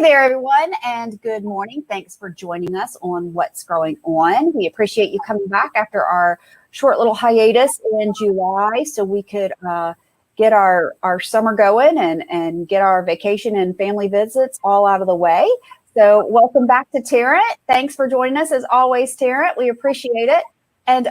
there, everyone, and good morning. Thanks for joining us on What's Growing On. We appreciate you coming back after our short little hiatus in July so we could get our summer going and get our vacation and family visits all out of the way. So welcome back to Tarrant. Thanks for joining us as always, Tarrant. We appreciate it. And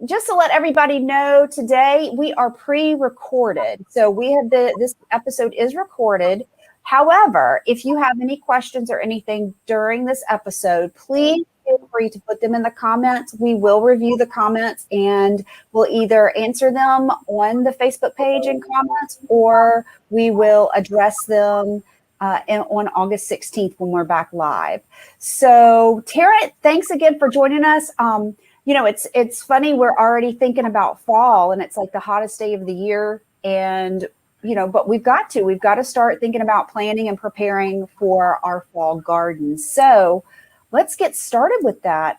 just to let everybody know, today we are pre-recorded. So we have this episode is recorded. However, if you have any questions or anything during this episode, please feel free to put them in the comments. We will review the comments and we'll either answer them on the Facebook page in comments, or we will address them on August 16th when we're back live. So Tarrant, thanks again for joining us. You know, it's funny, we're already thinking about fall and it's like the hottest day of the year, and you know, but we've got to start thinking about planning and preparing for our fall garden. So let's get started with that.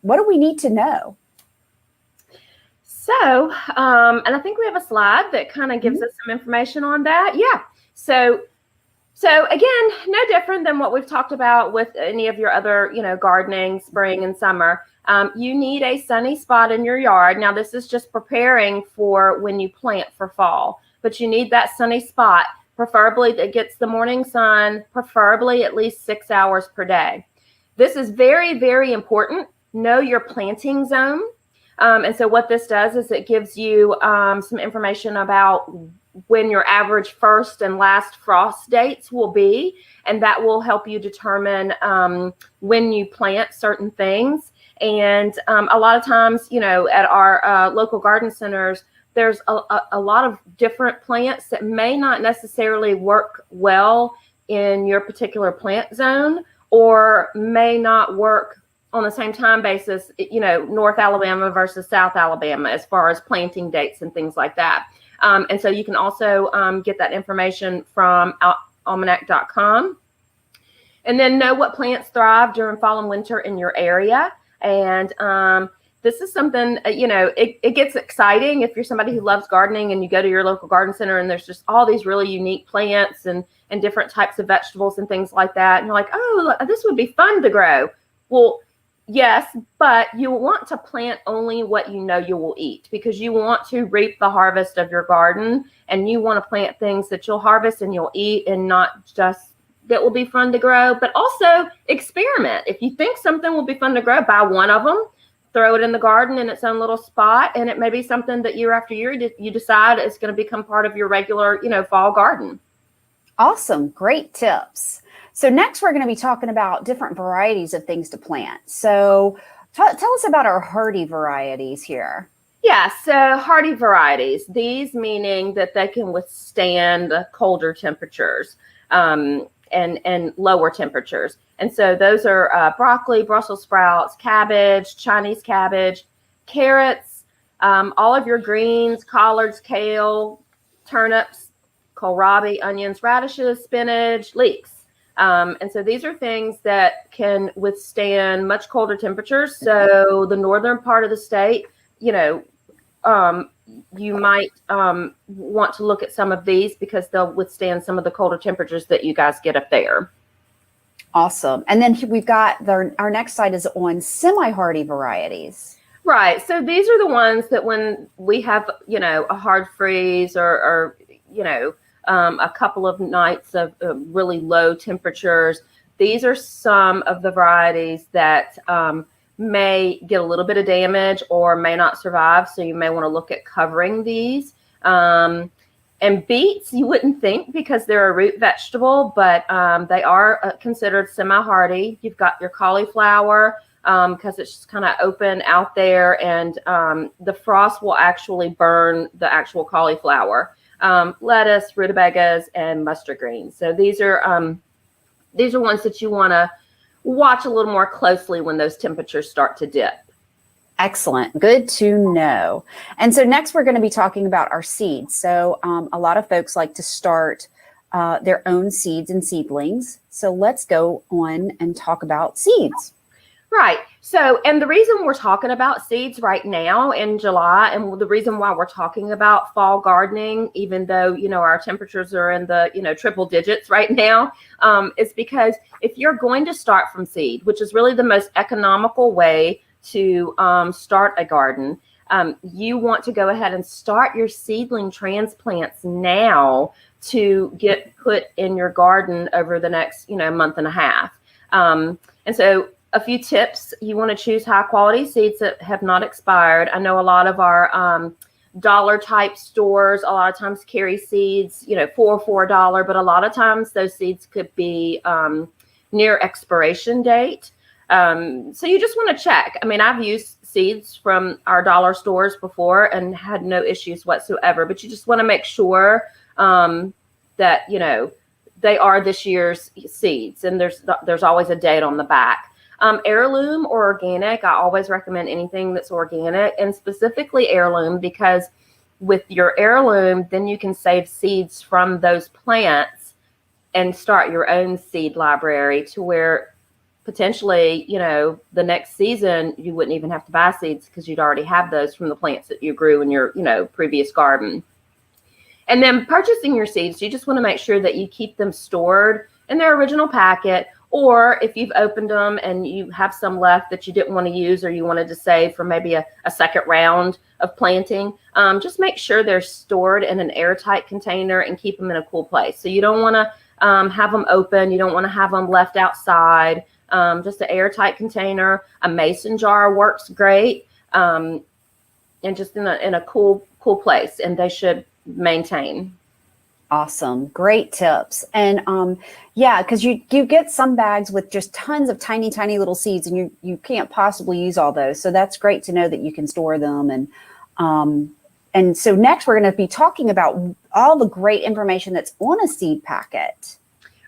What do we need to know? So, and I think we have a slide that kind of gives us some information on that. Yeah. So again, no different than what we've talked about with any of your other, gardening, spring and summer. You need a sunny spot in your yard. Now, this is just preparing for when you plant for fall. But you need that sunny spot, preferably that gets the morning sun, preferably at least 6 hours per day. This is very, very important. Know your planting zone. And so what this does is it gives you some information about when your average first and last frost dates will be, and that will help you determine when you plant certain things. And a lot of times, at our local garden centers, there's a lot of different plants that may not necessarily work well in your particular plant zone, or may not work on the same time basis, North Alabama versus South Alabama, as far as planting dates and things like that. And so you can also get that information from almanac.com. And then know what plants thrive during fall and winter in your area. And this is something, it gets exciting if you're somebody who loves gardening and you go to your local garden center and there's just all these really unique plants and different types of vegetables and things like that. And you're like, oh, this would be fun to grow. Well, yes, but you want to plant only what you know you will eat, because you want to reap the harvest of your garden, and you want to plant things that you'll harvest and you'll eat, and not just that will be fun to grow, but also experiment. If you think something will be fun to grow, buy one of them. Throw it in the garden in its own little spot, and it may be something that year after year you decide is going to become part of your regular, fall garden. Awesome. Great tips. So next we're going to be talking about different varieties of things to plant. So tell us about our hardy varieties here. Yeah, so hardy varieties, these meaning that they can withstand colder temperatures and lower temperatures. And so those are broccoli, Brussels sprouts, cabbage, Chinese cabbage, carrots, all of your greens, collards, kale, turnips, kohlrabi, onions, radishes, spinach, leeks. And so these are things that can withstand much colder temperatures. So the northern part of the state, you might want to look at some of these because they'll withstand some of the colder temperatures that you guys get up there. Awesome. And then we've got our next slide is on semi-hardy varieties. Right. So these are the ones that when we have, a hard freeze or a couple of nights of really low temperatures, these are some of the varieties that may get a little bit of damage or may not survive. So you may want to look at covering these. And beets, you wouldn't think because they're a root vegetable, but they are considered semi-hardy. You've got your cauliflower because it's just kind of open out there, and the frost will actually burn the actual cauliflower. Lettuce, rutabagas, and mustard greens. So these are ones that you want to watch a little more closely when those temperatures start to dip. Excellent. Good to know. And so next we're going to be talking about our seeds. So a lot of folks like to start their own seeds and seedlings. So let's go on and talk about seeds. Right. So, and the reason we're talking about seeds right now in July, and the reason why we're talking about fall gardening, even though, our temperatures are in the, triple digits right now, is because if you're going to start from seed, which is really the most economical way to start a garden, you want to go ahead and start your seedling transplants now to get put in your garden over the next, month and a half. And so a few tips: you want to choose high quality seeds that have not expired. I know a lot of our dollar type stores a lot of times carry seeds, for $4, but a lot of times those seeds could be near expiration date. So you just want to check. I mean, I've used seeds from our dollar stores before and had no issues whatsoever, but you just want to make sure that, they are this year's seeds, and there's always a date on the back. Heirloom or organic, I always recommend anything that's organic, and specifically heirloom, because with your heirloom, then you can save seeds from those plants and start your own seed library to where potentially, the next season, you wouldn't even have to buy seeds because you'd already have those from the plants that you grew in your, previous garden. And then purchasing your seeds, you just want to make sure that you keep them stored in their original packet, or if you've opened them and you have some left that you didn't want to use or you wanted to save for maybe a second round of planting, just make sure they're stored in an airtight container and keep them in a cool place. So you don't want to have them open. You don't want to have them left outside. Just an airtight container. A mason jar works great, and just in a cool place, and they should maintain. Awesome. Great tips. And because you get some bags with just tons of tiny, tiny little seeds, and you can't possibly use all those. So that's great to know that you can store them. And so next we're going to be talking about all the great information that's on a seed packet.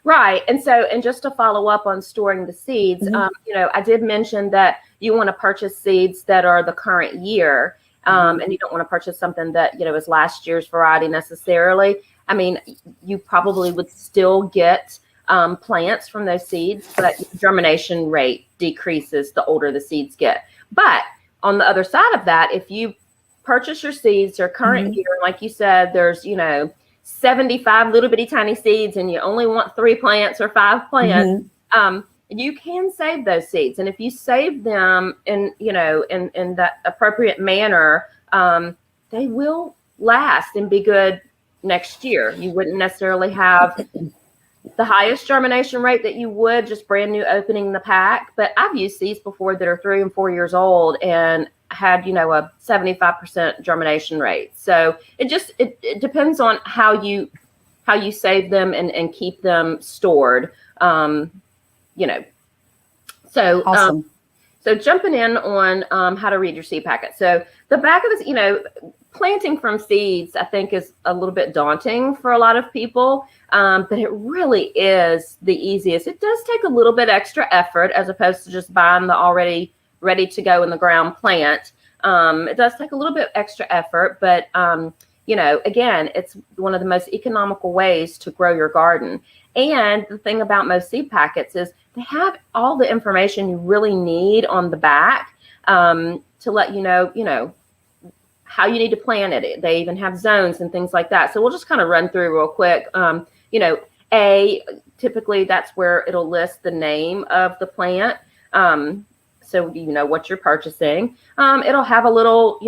Right. And just to follow up on storing the seeds, I did mention that you want to purchase seeds that are the current year, and you don't want to purchase something that, is last year's variety necessarily. I mean, you probably would still get plants from those seeds, but germination rate decreases the older the seeds get. But on the other side of that, if you purchase your seeds, their current year, like you said, there's, 75 little bitty tiny seeds, and you only want 3 plants or 5 plants, you can save those seeds. And if you save them in that appropriate manner, they will last and be good next year. You wouldn't necessarily have the highest germination rate that you would just brand new opening the pack, but I've used seeds before that are 3 and 4 years old and had, a 75% germination rate. So it depends on how you save them and keep them stored. So awesome. So jumping in on how to read your seed packet. So the back of this, planting from seeds, I think, is a little bit daunting for a lot of people, but it really is the easiest. It does take a little bit extra effort as opposed to just buying the already ready to go in the ground plant. It does take a little bit extra effort, but again, it's one of the most economical ways to grow your garden. And the thing about most seed packets is they have all the information you really need on the back to let you know, how you need to plant it. They even have zones and things like that. So we'll just kind of run through real quick. Typically that's where it'll list the name of the plant. So you know what you're purchasing. It'll have a little,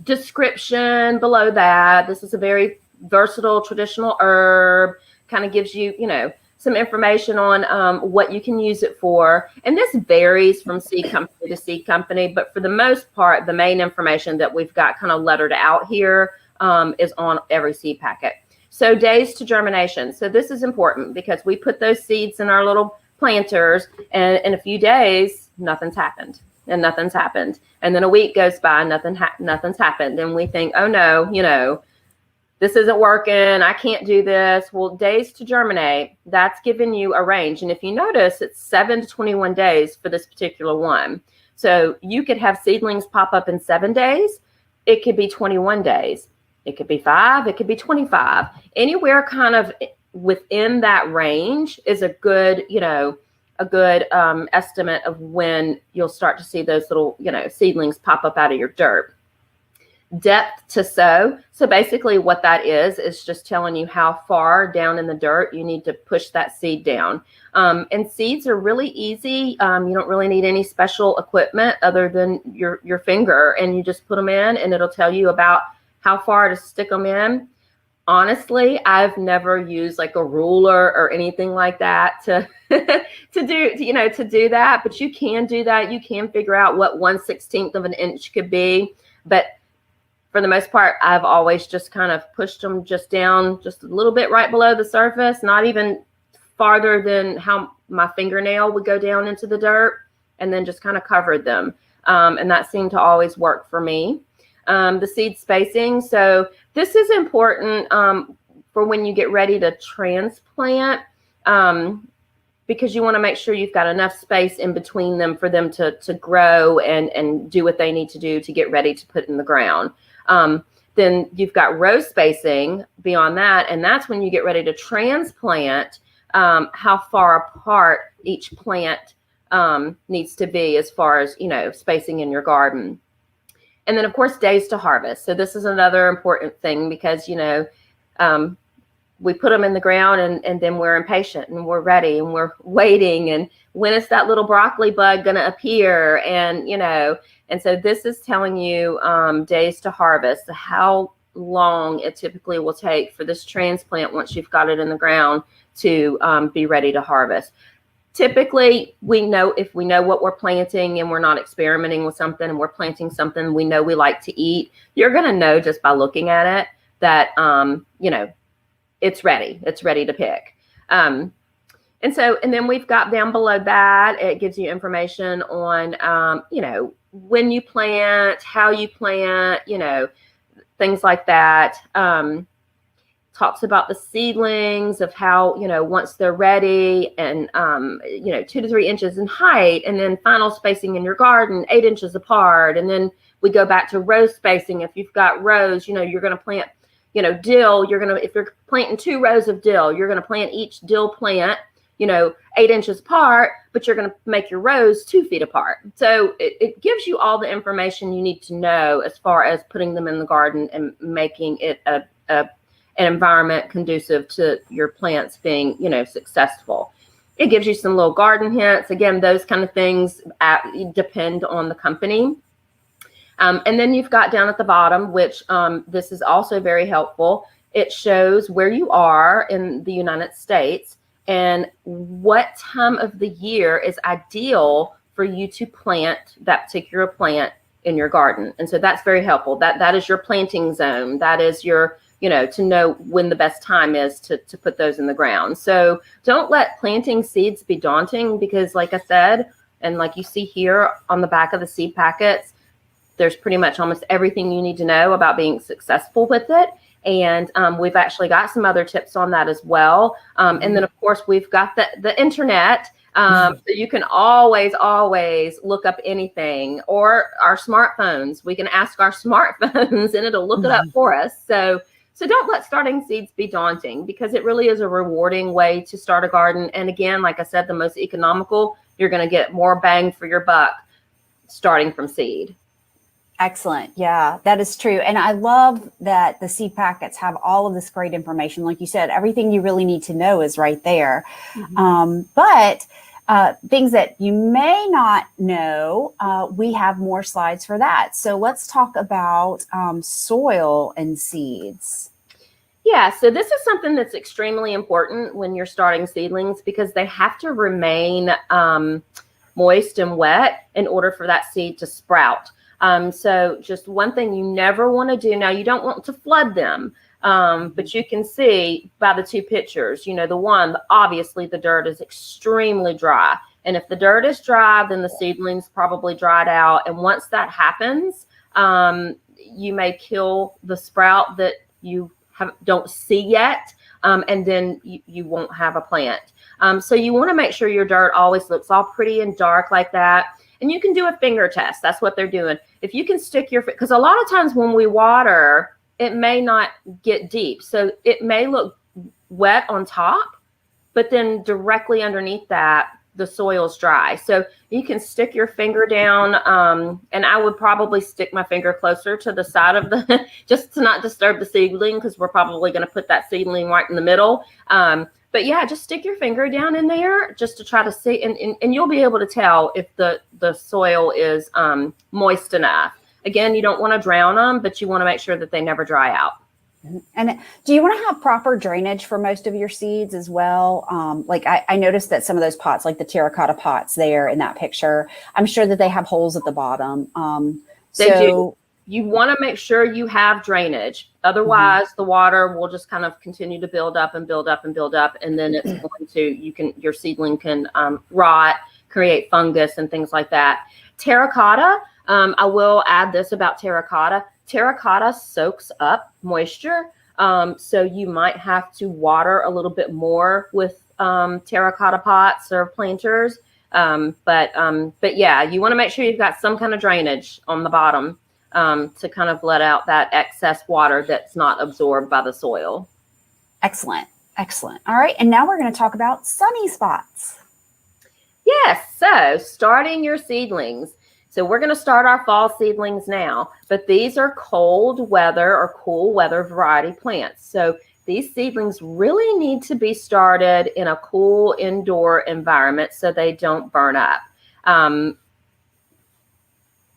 description below that. This is a very versatile traditional herb. Kind of gives you, some information on what you can use it for. And this varies from seed company to seed company, but for the most part, the main information that we've got kind of lettered out here is on every seed packet. So days to germination. So this is important because we put those seeds in our little planters, and in a few days, nothing's happened. And then a week goes by, nothing's happened. And we think, oh no, this isn't working. I can't do this. Well, days to germinate, that's giving you a range. And if you notice, it's 7 to 21 days for this particular one. So you could have seedlings pop up in 7 days. It could be 21 days. It could be 5. It could be 25. Anywhere kind of within that range is a good a good estimate of when you'll start to see those little, seedlings pop up out of your dirt. Depth to sow. So basically what that is just telling you how far down in the dirt you need to push that seed down. And seeds are really easy. You don't really need any special equipment other than your finger, and you just put them in and it'll tell you about how far to stick them in. Honestly, I've never used like a ruler or anything like that to do that, but you can do that. You can figure out what 1/16 of an inch could be, but for the most part, I've always just kind of pushed them just down just a little bit right below the surface, not even farther than how my fingernail would go down into the dirt, and then just kind of covered them. And that seemed to always work for me. The seed spacing. So this is important for when you get ready to transplant, because you want to make sure you've got enough space in between them for them to grow and do what they need to do to get ready to put in the ground. Then you've got row spacing beyond that, and that's when you get ready to transplant, how far apart each plant needs to be as far as, spacing in your garden. And then, of course, days to harvest. So this is another important thing because, we put them in the ground and then we're impatient and we're ready and we're waiting. And when is that little broccoli bug going to appear? And, and so this is telling you days to harvest, how long it typically will take for this transplant once you've got it in the ground to be ready to harvest. Typically, if we know what we're planting and we're not experimenting with something and we're planting something we know we like to eat, you're going to know just by looking at it that, it's ready to pick. And then we've got down below that, it gives you information on, when you plant, how you plant, things like that. Talks about the seedlings of how, once they're ready and, 2 to 3 inches in height, and then final spacing in your garden, 8 inches apart. And then we go back to row spacing. If you've got rows, you're going to plant, dill, if you're planting 2 rows of dill, you're going to plant each dill plant, 8 inches apart, but you're going to make your rows 2 feet apart. So it gives you all the information you need to know as far as putting them in the garden and making it an environment conducive to your plants being, successful. It gives you some little garden hints. Again, those kind of things depend on the company. And then you've got down at the bottom, which this is also very helpful. It shows where you are in the United States and what time of the year is ideal for you to plant that particular plant in your garden. And so that's very helpful. That is your planting zone. That is your, to know when the best time is to put those in the ground. So don't let planting seeds be daunting because, like I said, and like you see here on the back of the seed packets, there's pretty much almost everything you need to know about being successful with it. And we've actually got some other tips on that as well. And then, of course, we've got the internet. So you can always look up anything, or our smartphones. We can ask our smartphones and it'll look it up for us. So don't let starting seeds be daunting because it really is a rewarding way to start a garden. And again, like I said, the most economical, you're going to get more bang for your buck starting from seed. Excellent. Yeah, that is true. And I love that the seed packets have all of this great information. Like you said, everything you really need to know is right there. But things that you may not know, we have more slides for that. So let's talk about soil and seeds. Yeah, so this is something that's extremely important when you're starting seedlings because they have to remain moist and wet in order for that seed to sprout. So just one thing you never want to do. Now, you don't want to flood them, but you can see by the 2 pictures, obviously the dirt is extremely dry. And if the dirt is dry, then the seedlings probably dried out. And once that happens, you may kill the sprout that you don't see yet, and then you won't have a plant. So you want to make sure your dirt always looks all pretty and dark like that. And you can do a finger test. That's what they're doing. If you can stick your, because a lot of times when we water, it may not get deep. So it may look wet on top, but then directly underneath that, the soil's dry. So you can stick your finger down, and I would probably stick my finger closer to the side of the, just to not disturb the seedling, because we're probably going to put that seedling right in the middle. But yeah, just stick your finger down in there just to try to see, and you'll be able to tell if the soil is moist enough. Again, you don't want to drown them, but you want to make sure that they never dry out. And do you want to have proper drainage for most of your seeds as well? Like I noticed that some of those pots, like the terracotta pots there in that picture, I'm sure that they have holes at the bottom. They do. You want to make sure you have drainage. Otherwise, the water will just kind of continue to build up and build up and build up. And then it's going to, your seedling can rot, create fungus and things like that. Terracotta, I will add this about terracotta. Terracotta soaks up moisture. So you might have to water a little bit more with terracotta pots or planters. But yeah, you want to make sure you've got some kind of drainage on the bottom to kind of let out that excess water that's not absorbed by the soil. Excellent. Excellent. All right. And now we're going to talk about sunny spots. Yes. So starting your seedlings. So we're going to start our fall seedlings now, but these are cold weather or cool weather variety plants. So these seedlings really need to be started in a cool indoor environment so they don't burn up.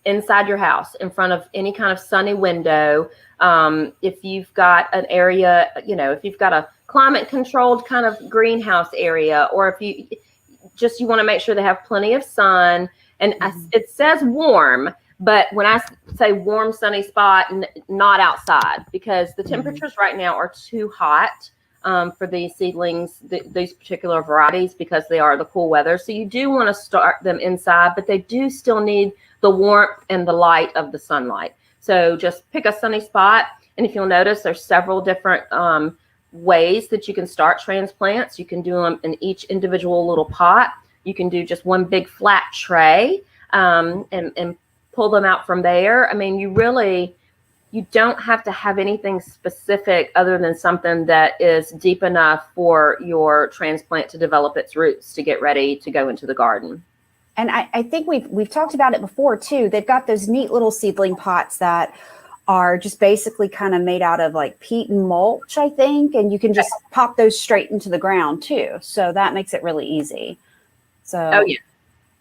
Inside your house, in front of any kind of sunny window. If you've got an area, if you've got a climate controlled kind of greenhouse area, or if you want to make sure they have plenty of sun. And it says warm, but when I say warm, sunny spot, not outside, because the temperatures right now are too hot for these seedlings, these particular varieties, because they are the cool weather. So you do want to start them inside, but they do still need the warmth and the light of the sunlight. So just pick a sunny spot. And if you'll notice, there's several different ways that you can start transplants. You can do them in each individual little pot. You can do just one big flat tray and pull them out from there. I mean, you don't have to have anything specific other than something that is deep enough for your transplant to develop its roots to get ready to go into the garden. And I think we've talked about it before too. They've got those neat little seedling pots that are just basically kind of made out of like peat and mulch, I think. And you can just pop those straight into the ground too. So that makes it really easy. So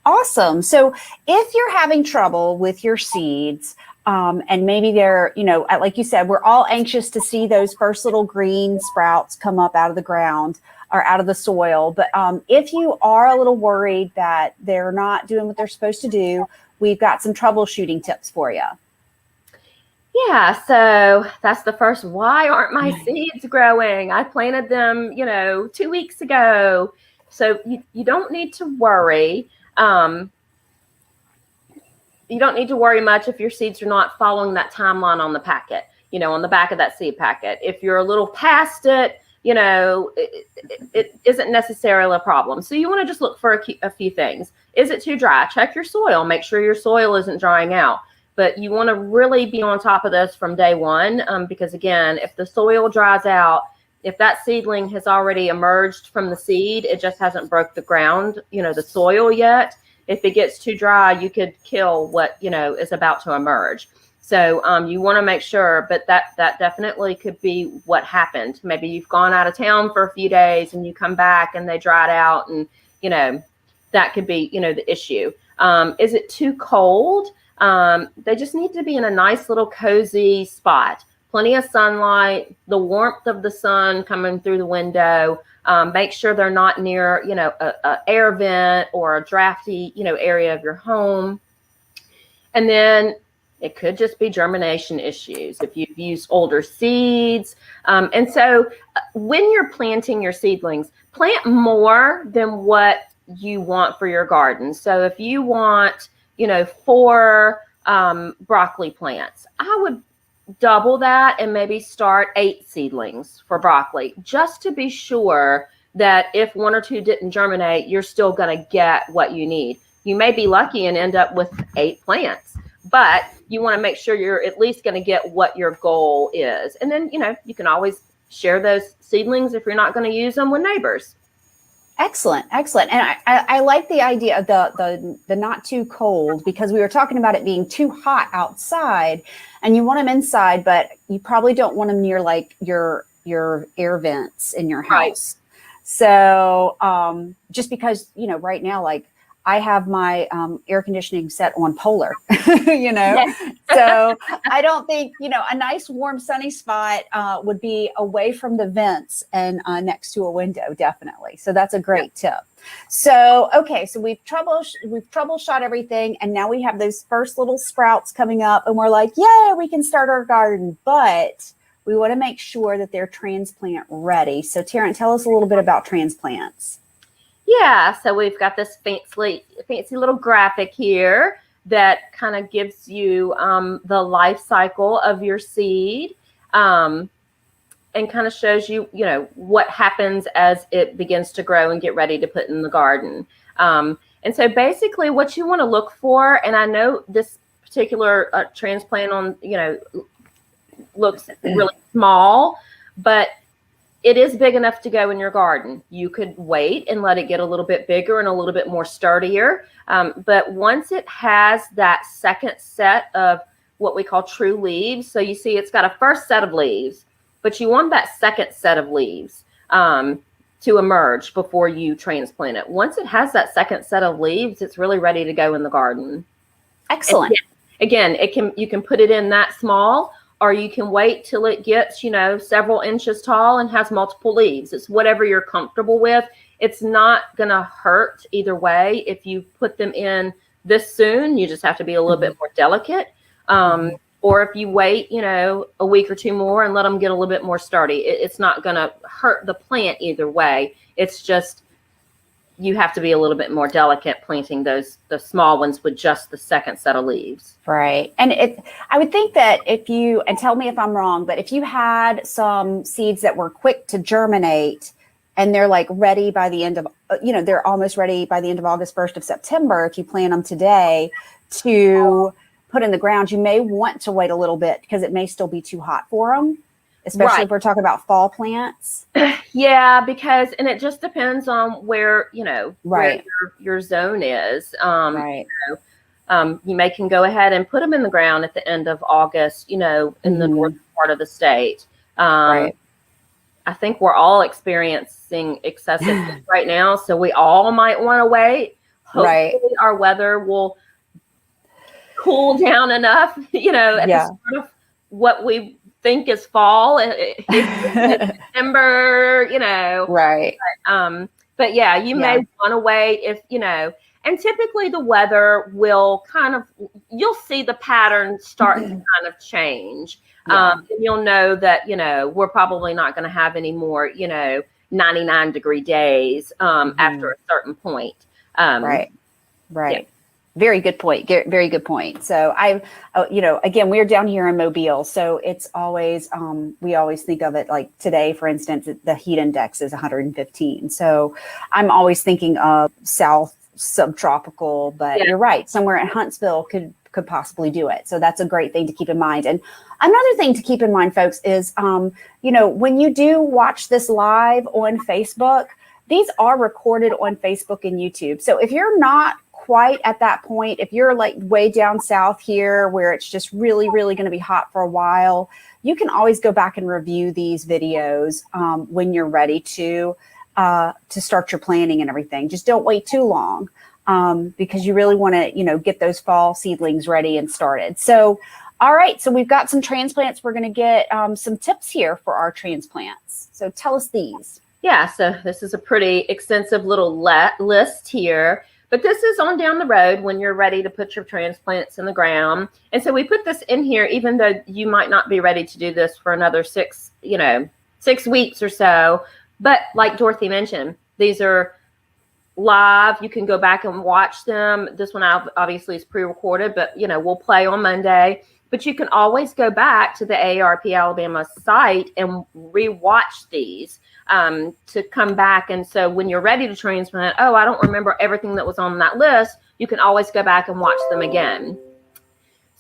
awesome. So if you're having trouble with your seeds, and maybe they're, like you said, we're all anxious to see those first little green sprouts come up out of the ground or out of the soil. But if you are a little worried that they're not doing what they're supposed to do, we've got some troubleshooting tips for you. Yeah, so that's the first. Why aren't my seeds growing? I planted them, 2 weeks ago. So you don't need to worry. You don't need to worry much if your seeds are not following that timeline on the packet, on the back of that seed packet. If you're a little past it, it isn't necessarily a problem. So you want to just look for a few things. Is it too dry? Check your soil. Make sure your soil isn't drying out. But you want to really be on top of this from day one, because again, if the soil dries out, if that seedling has already emerged from the seed, it just hasn't broke the ground, the soil yet. If it gets too dry, you could kill what, is about to emerge. So you want to make sure, but that definitely could be what happened. Maybe you've gone out of town for a few days and you come back and they dried out, and, that could be, the issue. Is it too cold? They just need to be in a nice little cozy spot. Plenty of sunlight, the warmth of the sun coming through the window. Make sure they're not near, a air vent or a drafty, area of your home. And then it could just be germination issues if you've used older seeds. And so when you're planting your seedlings, plant more than what you want for your garden. So if you want, 4 broccoli plants, I would double that and maybe start 8 seedlings for broccoli, just to be sure that if 1 or 2 didn't germinate, you're still going to get what you need. You may be lucky and end up with 8 plants, but you want to make sure you're at least going to get what your goal is. And then, you can always share those seedlings if you're not going to use them with neighbors. Excellent, excellent. And I like the idea of the not too cold, because we were talking about it being too hot outside, and you want them inside, but you probably don't want them near like your air vents in your Right. house. So just because, right now, like I have my air conditioning set on polar, Yes. so I don't think, a nice warm sunny spot would be away from the vents and next to a window, definitely. So that's a great tip. So, okay, so we've troubleshot everything, and now we have those first little sprouts coming up, and we're like, yeah, we can start our garden, but we want to make sure that they're transplant ready. So Tarrant, tell us a little bit about transplants. Yeah, so we've got this fancy little graphic here that kind of gives you the life cycle of your seed, and kind of shows you, what happens as it begins to grow and get ready to put in the garden. And so basically what you want to look for, and I know this particular transplant looks really small, but it is big enough to go in your garden. You could wait and let it get a little bit bigger and a little bit more sturdier. But once it has that second set of what we call true leaves, so you see it's got a first set of leaves, but you want that second set of leaves to emerge before you transplant it. Once it has that second set of leaves, it's really ready to go in the garden. Excellent. Again, you can put it in that small, or you can wait till it gets, several inches tall and has multiple leaves. It's whatever you're comfortable with. It's not going to hurt either way. If you put them in this soon, you just have to be a little bit more delicate. Or if you wait, a week or two more and let them get a little bit more sturdy, it's not going to hurt the plant either way. It's just, you have to be a little bit more delicate planting the small ones with just the second set of leaves. Right. And I would think that and tell me if I'm wrong, but if you had some seeds that were quick to germinate and they're like ready by the end of, they're almost ready by the end of August, 1st of September, if you plant them today to put in the ground, you may want to wait a little bit because it may still be too hot for them, especially if we're talking about fall plants. Yeah, and it just depends on where, where your zone is. Right. You can go ahead and put them in the ground at the end of August, in the northern part of the state. Right. I think we're all experiencing excessive heat right now, so we all might want to wait. Hopefully our weather will cool down enough, at the start of what we think is fall. It's September, Right. But yeah, you may want to wait if, and typically the weather will you'll see the pattern start to kind of change. And you'll know that, we're probably not going to have any more, 99-degree days after a certain point. Right. Yeah. Very good point. Very good point. So again, we're down here in Mobile, so it's always, we always think of it like today, for instance, the heat index is 115. So I'm always thinking of south subtropical, but you're right. Somewhere in Huntsville could possibly do it. So that's a great thing to keep in mind. And another thing to keep in mind, folks, is, when you do watch this live on Facebook, these are recorded on Facebook and YouTube. So if you're not quite at that point, if you're like way down south here where it's just really, really going to be hot for a while, you can always go back and review these videos when you're ready to start your planting and everything. Just don't wait too long because you really want to, get those fall seedlings ready and started. So, all right. So we've got some transplants. We're going to get some tips here for our transplants. So tell us these. Yeah. So this is a pretty extensive little list here. But this is on down the road when you're ready to put your transplants in the ground. And so we put this in here, even though you might not be ready to do this for another 6 weeks or so. But like Dorothy mentioned, these are live. You can go back and watch them. This one obviously is pre-recorded, but we'll play on Monday. But you can always go back to the AARP Alabama site and rewatch these to come back. And so when you're ready to transplant, I don't remember everything that was on that list, you can always go back and watch them again.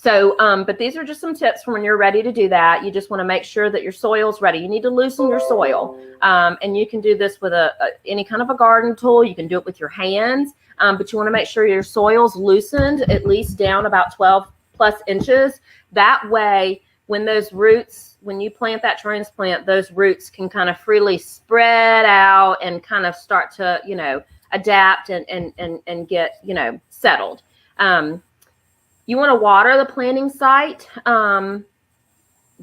So, but these are just some tips for when you're ready to do that. You just want to make sure that your soil's ready. You need to loosen your soil. And you can do this with any kind of a garden tool. You can do it with your hands, but you want to make sure your soil's loosened at least down about 12 plus inches. That way, when those roots, when you plant that transplant, those roots can kind of freely spread out and kind of start to, adapt and get, settled. You want to water the planting site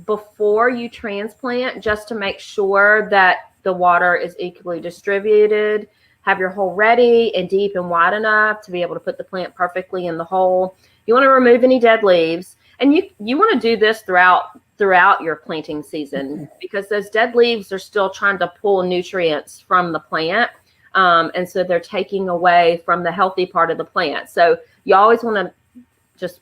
before you transplant, just to make sure that the water is equally distributed. Have your hole ready and deep and wide enough to be able to put the plant perfectly in the hole. You want to remove any dead leaves, and you want to do this throughout your planting season, because those dead leaves are still trying to pull nutrients from the plant, and so they're taking away from the healthy part of the plant. So you always want to just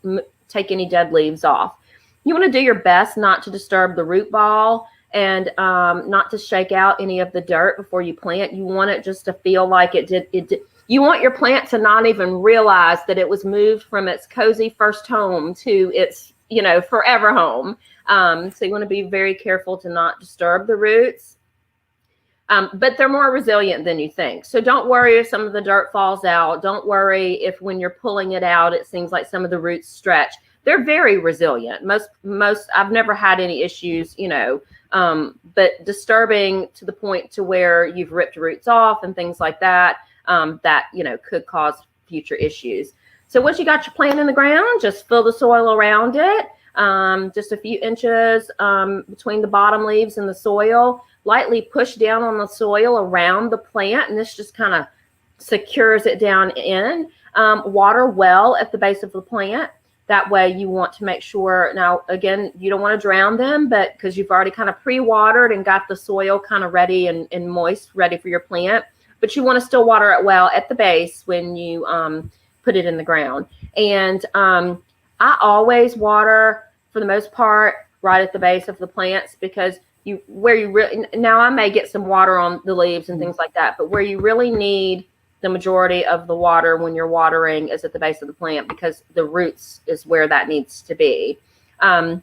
take any dead leaves off. You want to do your best not to disturb the root ball, and not to shake out any of the dirt before you plant. You want it just to feel like it did. You want your plant to not even realize that it was moved from its cozy first home to its, forever home. So you want to be very careful to not disturb the roots. But they're more resilient than you think. So don't worry if some of the dirt falls out. Don't worry if when you're pulling it out, it seems like some of the roots stretch. They're very resilient. Most I've never had any issues, but disturbing to the point to where you've ripped roots off and things like that, could cause future issues. So once you got your plant in the ground, just fill the soil around it, just a few inches between the bottom leaves and the soil. Lightly push down on the soil around the plant, and this just kind of secures it down in. Water well at the base of the plant. That way you want to make sure, now again, you don't want to drown them, but because you've already kind of pre-watered and got the soil kind of ready and moist, ready for your plant, but you want to still water it well at the base when you put it in the ground. And I always water, for the most part, right at the base of the plants, because now I may get some water on the leaves and things like that, but where you really need the majority of the water when you're watering is at the base of the plant, because the roots is where that needs to be. And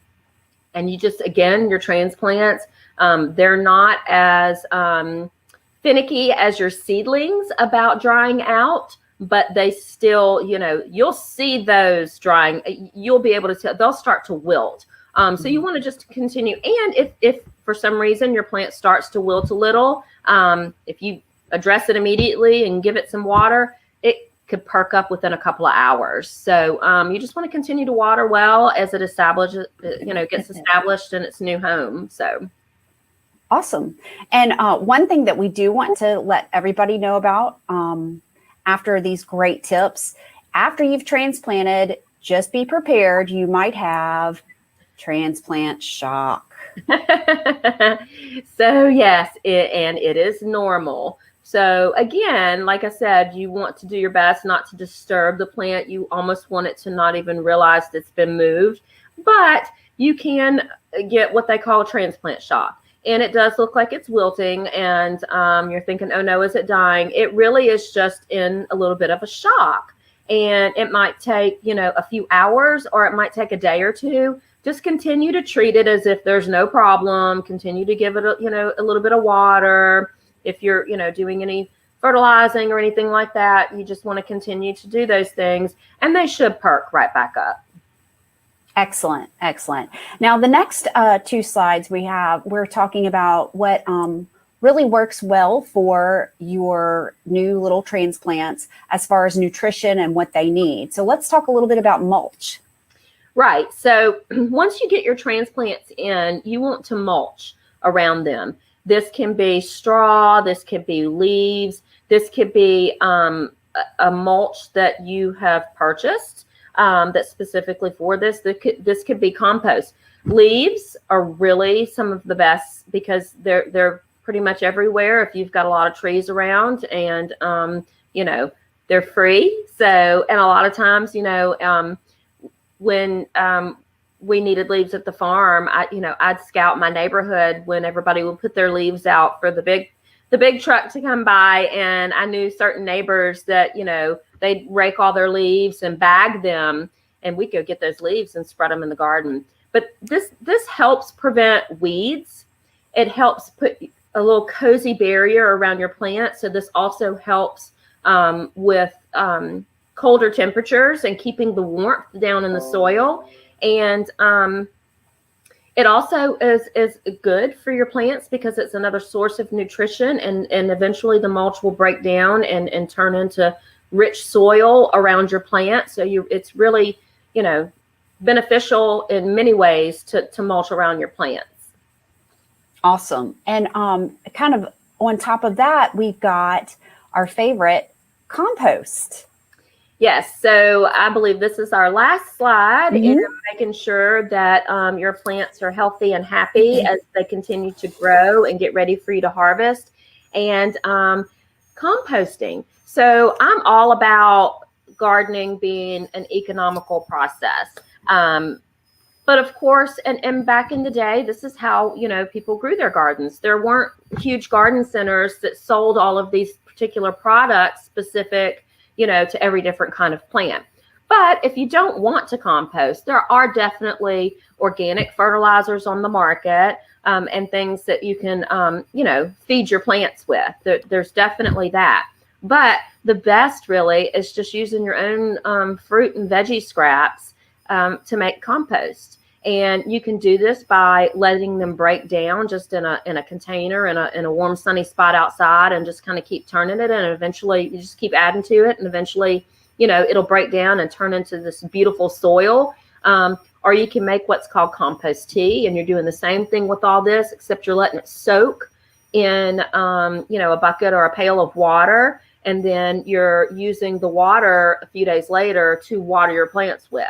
you just, again, your transplants, they're not as finicky as your seedlings about drying out, but they still, you'll see those drying. You'll be able to tell, they'll start to wilt. So you want to just continue. And if for some reason your plant starts to wilt a little, if you address it immediately and give it some water, it could perk up within a couple of hours. So you just want to continue to water well as it establishes, gets established in its new home. So awesome. And one thing that we do want to let everybody know about after these great tips, after you've transplanted, just be prepared. You might have transplant shock. So yes, it is normal. So again, like I said, you want to do your best not to disturb the plant. You almost want it to not even realize it's been moved, but you can get what they call transplant shock. And it does look like it's wilting, and you're thinking, oh no, is it dying? It really is just in a little bit of a shock. And it might take, a few hours, or it might take a day or two. Just continue to treat it as if there's no problem. Continue to give it, a little bit of water. If you're, doing any fertilizing or anything like that, you just want to continue to do those things, and they should perk right back up. Excellent. Excellent. Now, the next two slides we're talking about what really works well for your new little transplants as far as nutrition and what they need. So let's talk a little bit about mulch. Right. So once you get your transplants in, you want to mulch around them. This can be straw. This could be leaves. This could be a mulch that you have purchased that's specifically for this. This could be compost. Leaves are really some of the best because they're pretty much everywhere if you've got a lot of trees around, and they're free. So, and a lot of times, when we needed leaves at the farm, I'd scout my neighborhood when everybody would put their leaves out for the big truck to come by, and I knew certain neighbors that they'd rake all their leaves and bag them, and we go get those leaves and spread them in the garden. But this helps prevent weeds. It helps put a little cozy barrier around your plant. So this also helps with colder temperatures and keeping the warmth down in the soil. And it also is good for your plants because it's another source of nutrition, and eventually the mulch will break down and turn into rich soil around your plant. So it's really, beneficial in many ways to mulch around your plants. Awesome. And kind of on top of that, we've got our favorite compost. Yes, so I believe this is our last slide in making sure that your plants are healthy and happy as they continue to grow and get ready for you to harvest. And composting. So I'm all about gardening being an economical process. But of course, and back in the day, this is how, people grew their gardens. There weren't huge garden centers that sold all of these particular products specific to every different kind of plant. But if you don't want to compost, there are definitely organic fertilizers on the market and things that you can, feed your plants with. There's definitely that. But the best really is just using your own fruit and veggie scraps to make compost. And you can do this by letting them break down just in a container in a warm, sunny spot outside, and just kind of keep turning it. And eventually you just keep adding to it. And eventually, it'll break down and turn into this beautiful soil. Or you can make what's called compost tea. And you're doing the same thing with all this, except you're letting it soak in, a bucket or a pail of water. And then you're using the water a few days later to water your plants with.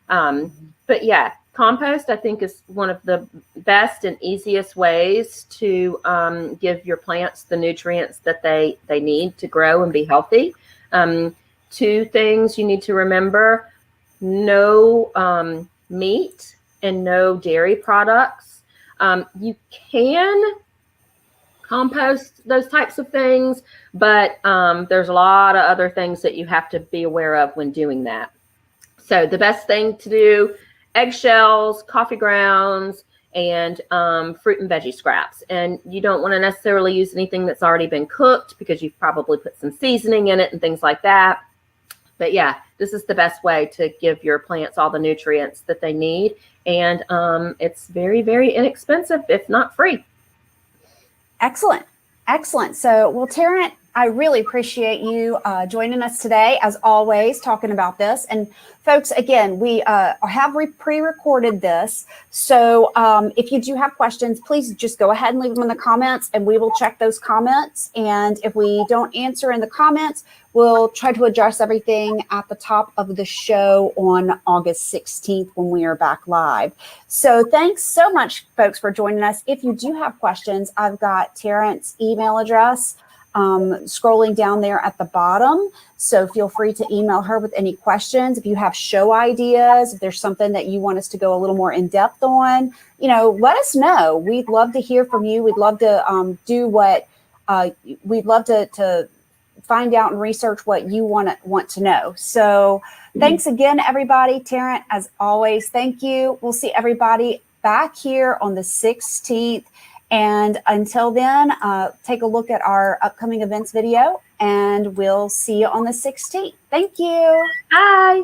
But yeah, compost, I think, is one of the best and easiest ways to give your plants the nutrients that they need to grow and be healthy. Two things you need to remember: no meat and no dairy products. You can compost those types of things, but there's a lot of other things that you have to be aware of when doing that. So the best thing to do: eggshells, coffee grounds, and fruit and veggie scraps. And you don't want to necessarily use anything that's already been cooked because you've probably put some seasoning in it and things like that. But yeah, this is the best way to give your plants all the nutrients that they need. And it's very, very inexpensive, if not free. Excellent. Excellent. So, well, Tarrant, I really appreciate you joining us today, as always, talking about this. And folks, again, we have pre-recorded this. So if you do have questions, please just go ahead and leave them in the comments, and we will check those comments. And if we don't answer in the comments, we'll try to address everything at the top of the show on August 16th when we are back live. So thanks so much, folks, for joining us. If you do have questions, I've got Tarrant's email address scrolling down there at the bottom. So feel free to email her with any questions. If you have show ideas, if there's something that you want us to go a little more in depth on, let us know. We'd love to hear from you. We'd love to we'd love to find out and research what you want to know. So thanks again, everybody. Tarrant, as always, thank you. We'll see everybody back here on the 16th. And until then, take a look at our upcoming events video, and we'll see you on the 16th. Thank you. Bye.